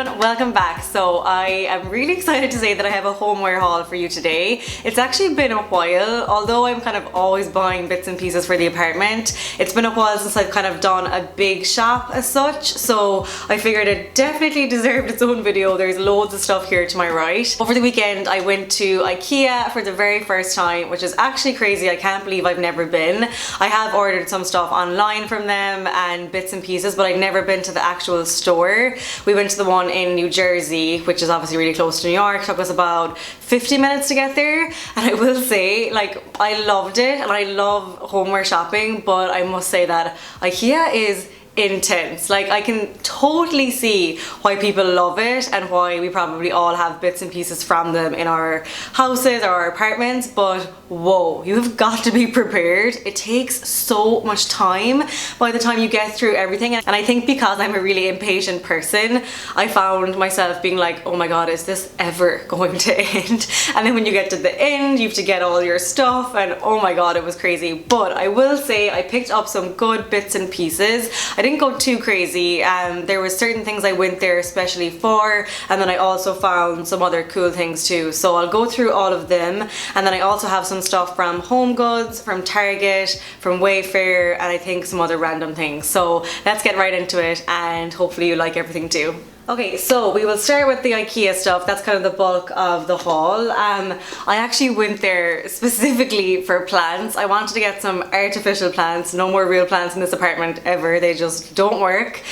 everyone, welcome back. So I am really excited to say that I have a homeware haul for you today. It's actually been a while, although I'm kind of always buying bits and pieces for the apartment. It's been a while since I've kind of done a big shop as such, so I figured it definitely deserved its own video. There's loads of stuff here to my right. Over the weekend I went to Ikea for the very first time, which is actually crazy. I can't believe I've never been. I have ordered some stuff online from them and bits and pieces, but I've never been to the actual store. We went to the one in New Jersey, which is obviously really close to New York. It took us about 50 minutes to get there, and I will say, like, I loved it and I love homeware shopping, but I must say that Ikea is intense. Like, I can totally see why people love it and why we probably all have bits and pieces from them in our houses or our apartments, but whoa, you have got to be prepared. It takes so much time by the time you get through everything, and I think because I'm a really impatient person, I found myself being like, oh my god, is this ever going to end? And then when you get to the end, you have to get all your stuff, and oh my god, it was crazy. But I will say I picked up some good bits and pieces. I didn't go too crazy. There were certain things I went there especially for, and then I also found some other cool things too. So I'll go through all of them, and then I also have some stuff from Homegoods, from Target, from Wayfair, and I think some other random things. So let's get right into it, and hopefully you like everything too. Okay, so we will start with the Ikea stuff. That's kind of the bulk of the haul. I actually went there specifically for plants. I wanted to get some artificial plants. No more real plants in this apartment ever. They just don't work.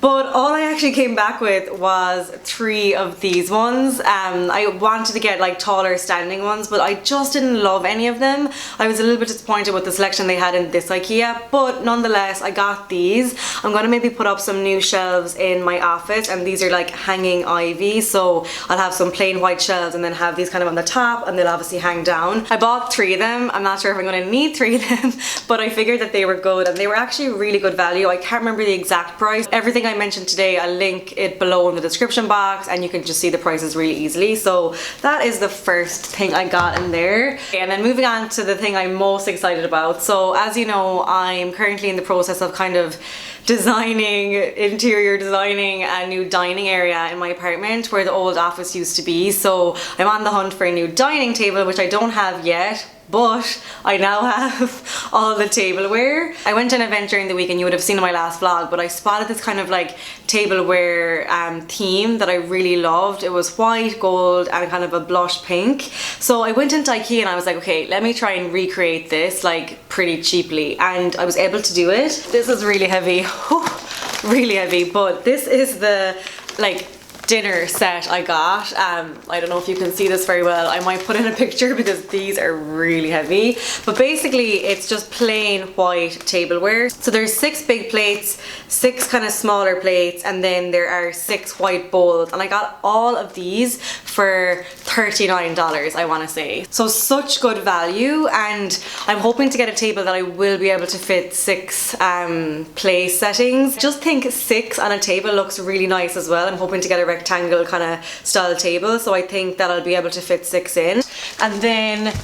But all I actually came back with was 3 of these ones. I wanted to get like taller standing ones, but I just didn't love any of them. I was a little bit disappointed with the selection they had in this Ikea, but nonetheless I got these. I'm gonna maybe put up some new shelves in my office, and these are like hanging ivy, so I'll have some plain white shelves and then have these kind of on the top, and they'll obviously hang down. I bought 3 of them. I'm not sure if I'm gonna need 3 of them, but I figured that they were good, and they were actually really good value. I can't remember the exact price. Everything I mentioned today, I'll link it below in the description box, and you can just see the prices really easily. So that is the first thing I got in there. Okay, and then moving on to the thing I'm most excited about. So as you know, I'm currently in the process of kind of interior designing a new dining area in my apartment where the old office used to be. So I'm on the hunt for a new dining table, which I don't have yet, but I now have all the tableware. I went to an event during the week, and you would have seen in my last vlog, but I spotted this kind of like tableware theme that I really loved. It was white, gold, and kind of a blush pink. So I went into Ikea and I was like, okay, let me try and recreate this like pretty cheaply, and I was able to do it. This is really heavy, really heavy, but this is the like dinner set I got. I don't know if you can see this very well. I might put in a picture because these are really heavy, but basically it's just plain white tableware. So there's 6 big plates, 6 kind of smaller plates, and then there are 6 white bowls, and I got all of these for $39, I want to say. So such good value, and I'm hoping to get a table that I will be able to fit 6 place settings. Just think 6 on a table looks really nice as well. I'm hoping to get a rectangle kind of style table, so I think that I'll be able to fit 6 in. And then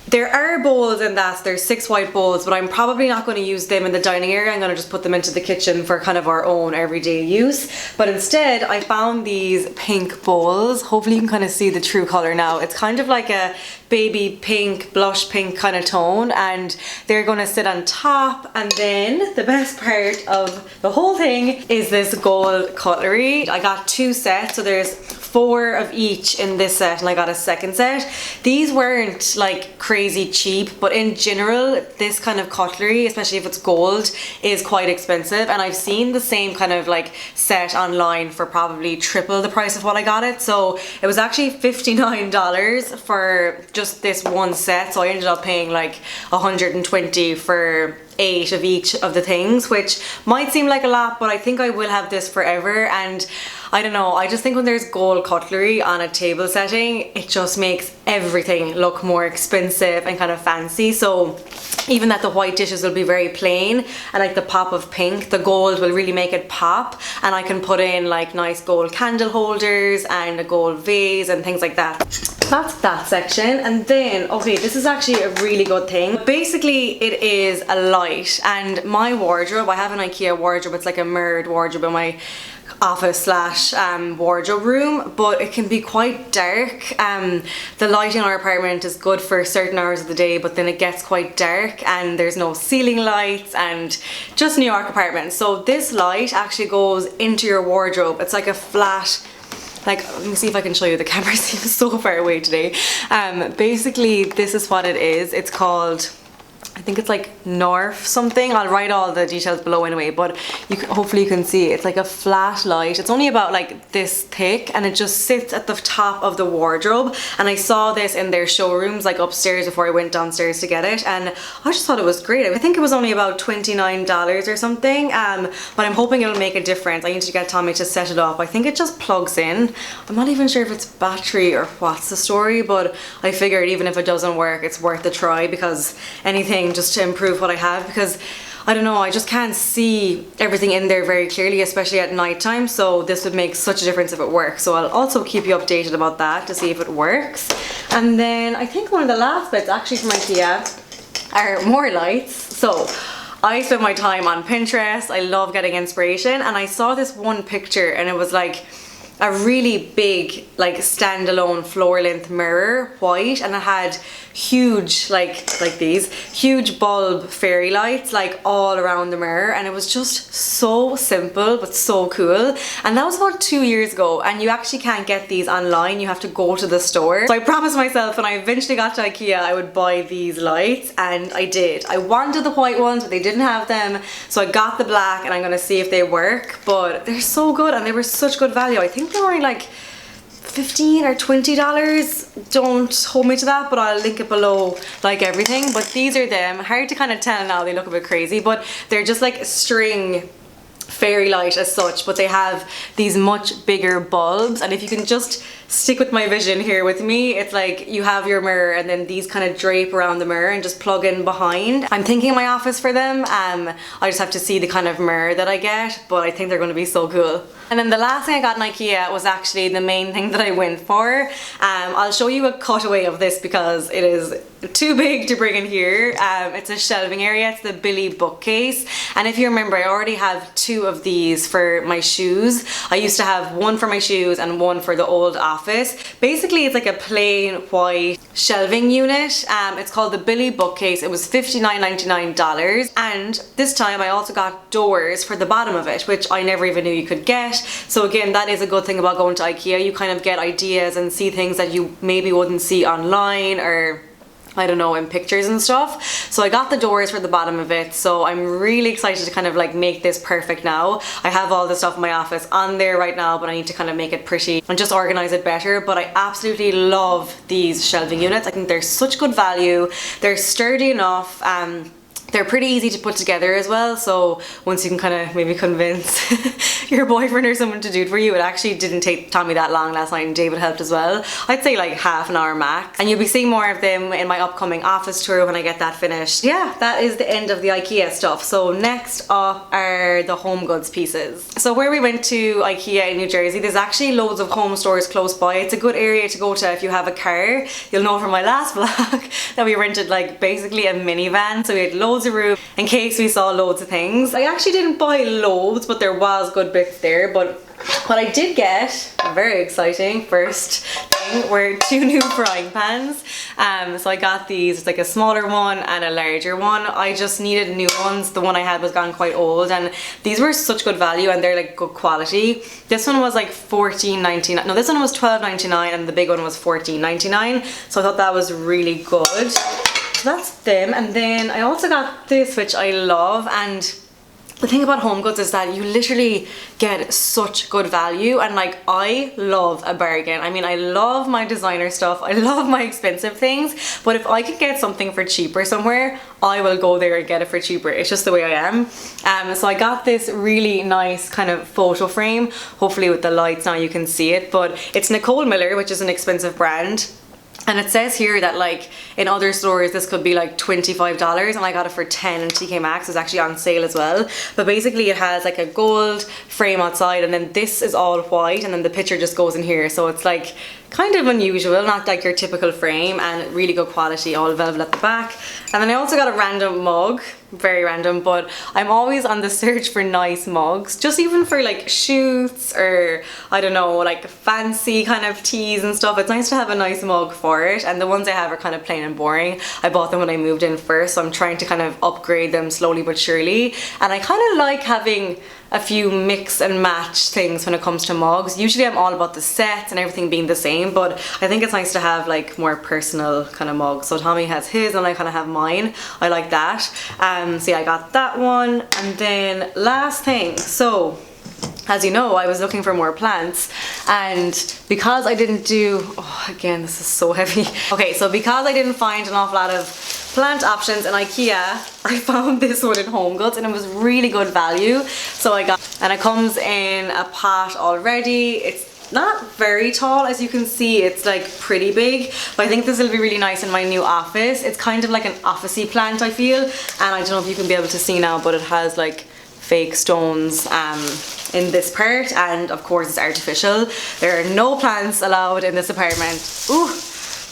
there are bowls in that. There's 6 white bowls, but I'm probably not going to use them in the dining area. I'm going to just put them into the kitchen for kind of our own everyday use. But instead I found these pink bowls. Hopefully you can kind of see the true color now. It's kind of like a baby pink, blush pink kind of tone, and they're going to sit on top. And then the best part of the whole thing is this gold cutlery. I got 2 sets, so there's 4 of each in this set, and I got a second set. These weren't like crazy cheap, but in general this kind of cutlery, especially if it's gold, is quite expensive, and I've seen the same kind of like set online for probably triple the price of what I got it. So it was actually $59 for just this one set, so I ended up paying like $120 for 8 of each of the things, which might seem like a lot, but I think I will have this forever. And I don't know, I just think when there's gold cutlery on a table setting, it just makes everything look more expensive and kind of fancy. So even that the white dishes will be very plain, and like the pop of pink, the gold will really make it pop, and I can put in like nice gold candle holders and a gold vase and things like that. That's that section. And then, okay, this is actually a really good thing. Basically, it is a light light, and my wardrobe, I have an Ikea wardrobe, it's like a mirrored wardrobe in my office slash wardrobe room, but it can be quite dark. The lighting in our apartment is good for certain hours of the day, but then it gets quite dark and there's no ceiling lights, and just New York apartments. So this light actually goes into your wardrobe. It's like a flat, like, let me see if I can show you, the camera seems so far away today. Basically this is what it is. It's called, I think it's like North something. I'll write all the details below anyway, but hopefully you can see it's like a flat light. It's only about like this thick, and it just sits at the top of the wardrobe. And I saw this in their showrooms like upstairs before I went downstairs to get it, and I just thought it was great. I think it was only about $29 or something, but I'm hoping it'll make a difference. I need to get Tommy to set it up. I think it just plugs in. I'm not even sure if it's battery or what's the story, but I figured even if it doesn't work, it's worth a try, because anything just to improve what I have, because I don't know, I just can't see everything in there very clearly, especially at night time. So this would make such a difference if it works. So I'll also keep you updated about that to see if it works. And then I think one of the last bits actually from Ikea are more lights. So I spend my time on Pinterest. I love getting inspiration, and I saw this one picture and it was like a really big like standalone floor length mirror, white, and it had huge like these huge bulb fairy lights like all around the mirror, and it was just so simple but so cool. And that was about 2 years ago, and you actually can't get these online, you have to go to the store. So I promised myself when I eventually got to Ikea I would buy these lights, and I did. I wanted the white ones but they didn't have them, so I got the black, and I'm gonna see if they work. But they're so good and they were such good value. I think they were only like $15 or $20. Don't hold me to that, but I'll link it below like everything. But these are them. Hard to kind of tell now, they look a bit crazy, but they're just like string fairy light as such, but they have these much bigger bulbs. And if you can just stick with my vision here with me, it's like you have your mirror and then these kind of drape around the mirror and just plug in behind. I'm thinking my office for them. I just have to see the kind of mirror that I get, but I think they're going to be so cool. And then the last thing I got in Ikea was actually the main thing that I went for. I'll show you a cutaway of this because it is too big to bring in here. It's a shelving area. It's the Billy bookcase, and if you remember, I already have 2 of these for my shoes. I used to have one for my shoes and one for the old office. Basically it's like a plain white shelving unit. It's called the Billy bookcase. It was $59.99, and this time I also got doors for the bottom of it, which I never even knew you could get. So again, that is a good thing about going to Ikea. You kind of get ideas and see things that you maybe wouldn't see online, or I don't know, in pictures and stuff. So I got the doors for the bottom of it, so I'm really excited to kind of like make this perfect now. I have all the stuff in my office on there right now, but I need to kind of make it pretty and just organize it better. But I absolutely love these shelving units. I think they're such good value. They're sturdy enough. They're pretty easy to put together as well, so once you can kind of maybe convince your boyfriend or someone to do it for you. It actually didn't take Tommy that long last night, and David helped as well. I'd say like half an hour max. And you'll be seeing more of them in my upcoming office tour when I get that finished. Yeah, that is the end of the Ikea stuff. So next up are the Homegoods pieces. So where we went to Ikea in New Jersey, there's actually loads of home stores close by. It's a good area to go to if you have a car. You'll know from my last vlog that we rented like basically a minivan, so we had loads of room in case we saw loads of things. I actually didn't buy loads, but there was good bits there. But what I did get, very exciting, first thing, were 2 new frying pans. So I got these. It's like a smaller one and a larger one. I just needed new ones. The one I had was gone quite old, and these were such good value and they're like good quality. This one was like $14.99. No, this one was $12.99 and the big one was $14.99. So I thought that was really good. So that's them. And then I also got this, which I love. And the thing about Homegoods is that you literally get such good value, and like I love a bargain. I mean, I love my designer stuff, I love my expensive things, but if I could get something for cheaper somewhere, I will go there and get it for cheaper. It's just the way I am. So I got this really nice kind of photo frame. Hopefully with the lights now you can see it, but it's Nicole Miller, which is an expensive brand. And it says here that like in other stores this could be like $25, and I got it for 10 in TK Maxx. It's actually on sale as well. But basically it has like a gold frame outside, and then this is all white, and then the picture just goes in here. So it's like kind of unusual, not like your typical frame, and really good quality, all velvet at the back. And then I also got a random mug, very random, but I'm always on the search for nice mugs, just even for like shoots or I don't know, like fancy kind of teas and stuff. It's nice to have a nice mug for it, and the ones I have are kind of plain and boring. I bought them when I moved in first, so I'm trying to kind of upgrade them slowly but surely, and I kind of like having a few mix and match things when it comes to mugs. Usually I'm all about the sets and everything being the same, but I think it's nice to have like more personal kind of mugs. So Tommy has his and I kind of have mine. I like that. So yeah, I got that one. And then last thing, so as you know, I was looking for more plants, and because I didn't do, oh again, this is so heavy. Okay, so because I didn't find an awful lot of plant options in Ikea, I found this one in Homegoods and it was really good value. So I got, and it comes in a pot already. It's not very tall, as you can see, it's like pretty big, but I think this will be really nice in my new office. It's kind of like an officey plant, I feel, and I don't know if you can be able to see now, but it has like fake stones in this part, and of course it's artificial. There are no plants allowed in this apartment. Ooh.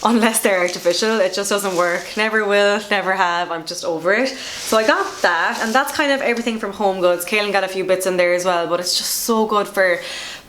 Unless they're artificial, it just doesn't work. Never will, never have, I'm just over it. So I got that, and that's kind of everything from Homegoods. Kaylin got a few bits in there as well, but it's just so good for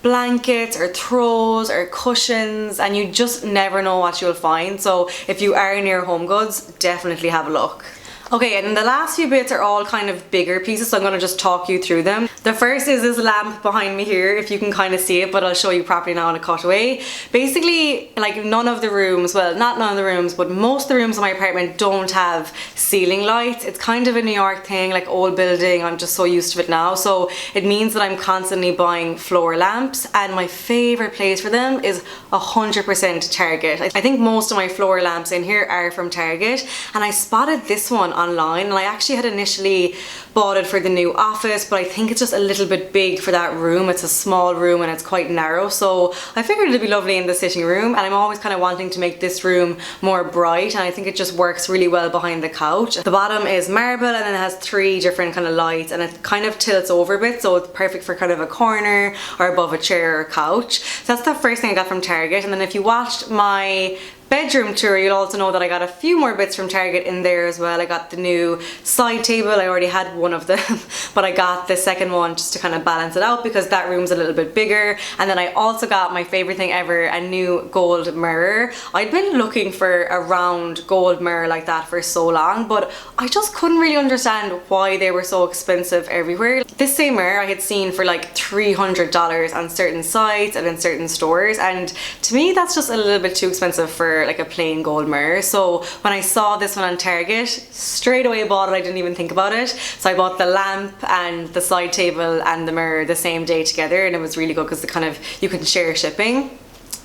blankets or throws or cushions, and you just never know what you'll find. So if you are near Homegoods, definitely have a look. Okay, and the last few bits are all kind of bigger pieces, so I'm going to just talk you through them. The first is this lamp behind me here, if you can kind of see it, but I'll show you properly now in a cutaway. Basically, like none of the rooms, well, not none of the rooms, but most of the rooms in my apartment don't have ceiling lights. It's kind of a New York thing, like old building, I'm just so used to it now. So it means that I'm constantly buying floor lamps, and my favorite place for them is 100% Target. I think most of my floor lamps in here are from Target, and I spotted this one online, and I actually had initially bought it for the new office, but I think it's just a little bit big for that room. It's a small room and it's quite narrow, so I figured it'd be lovely in the sitting room, and I'm always kind of wanting to make this room more bright, and I think it just works really well behind the couch. The bottom is marble, and then it has 3 different kind of lights, and it kind of tilts over a bit, so it's perfect for kind of a corner or above a chair or couch. So that's the first thing I got from Target. And then if you watched my bedroom tour, you'll also know that I got a few more bits from Target in there as well. I got the new side table. I already had one of them, but I got the second one just to kind of balance it out because that room's a little bit bigger. And then I also got my favorite thing ever, a new gold mirror. I'd been looking for a round gold mirror like that for so long, but I just couldn't really understand why they were so expensive everywhere. This same mirror I had seen for like $300 on certain sites and in certain stores, and to me that's just a little bit too expensive for like a plain gold mirror. So when I saw this one on Target, straight away bought it. I didn't even think about it. So I bought the lamp and the side table and the mirror the same day together, and it was really good because it kind of, you can share shipping.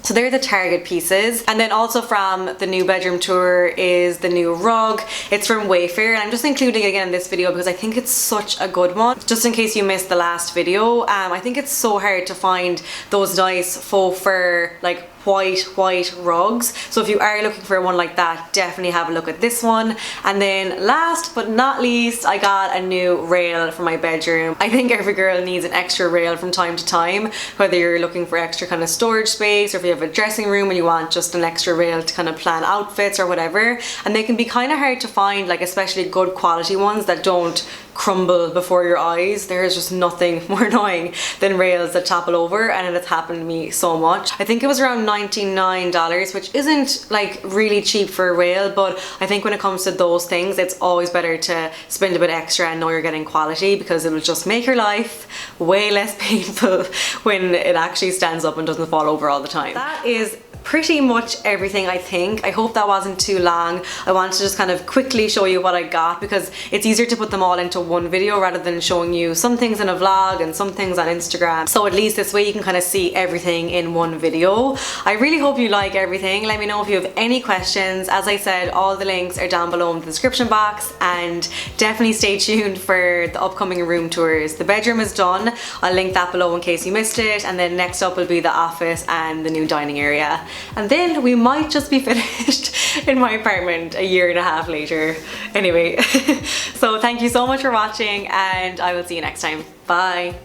So they're the Target pieces. And then also from the new bedroom tour is the new rug. It's from Wayfair, and I'm just including it again in this video because I think it's such a good one. Just in case you missed the last video, I think it's so hard to find those nice faux fur, like white rugs. So if you are looking for one like that, definitely have a look at this one. And then last but not least, I got a new rail for my bedroom. I think every girl needs an extra rail from time to time, whether you're looking for extra kind of storage space, or if you have a dressing room and you want just an extra rail to kind of plan outfits or whatever. And they can be kind of hard to find, like especially good quality ones that don't crumble before your eyes. There is just nothing more annoying than rails that topple over, and it has happened to me so much. I think it was around $99, which isn't like really cheap for a rail, but I think when it comes to those things, it's always better to spend a bit extra and know you're getting quality, because it will just make your life way less painful when it actually stands up and doesn't fall over all the time. That is pretty much everything, I think. I hope that wasn't too long. I wanted to just kind of quickly show you what I got, because it's easier to put them all into one video rather than showing you some things in a vlog and some things on Instagram. So at least this way you can kind of see everything in one video. I really hope you like everything. Let me know if you have any questions. As I said, all the links are down below in the description box, and definitely stay tuned for the upcoming room tours. The bedroom is done. I'll link that below in case you missed it, and then next up will be the office and the new dining area. And then we might just be finished in my apartment a year and a half later. Anyway, so thank you so much for watching, and I will see you next time. Bye.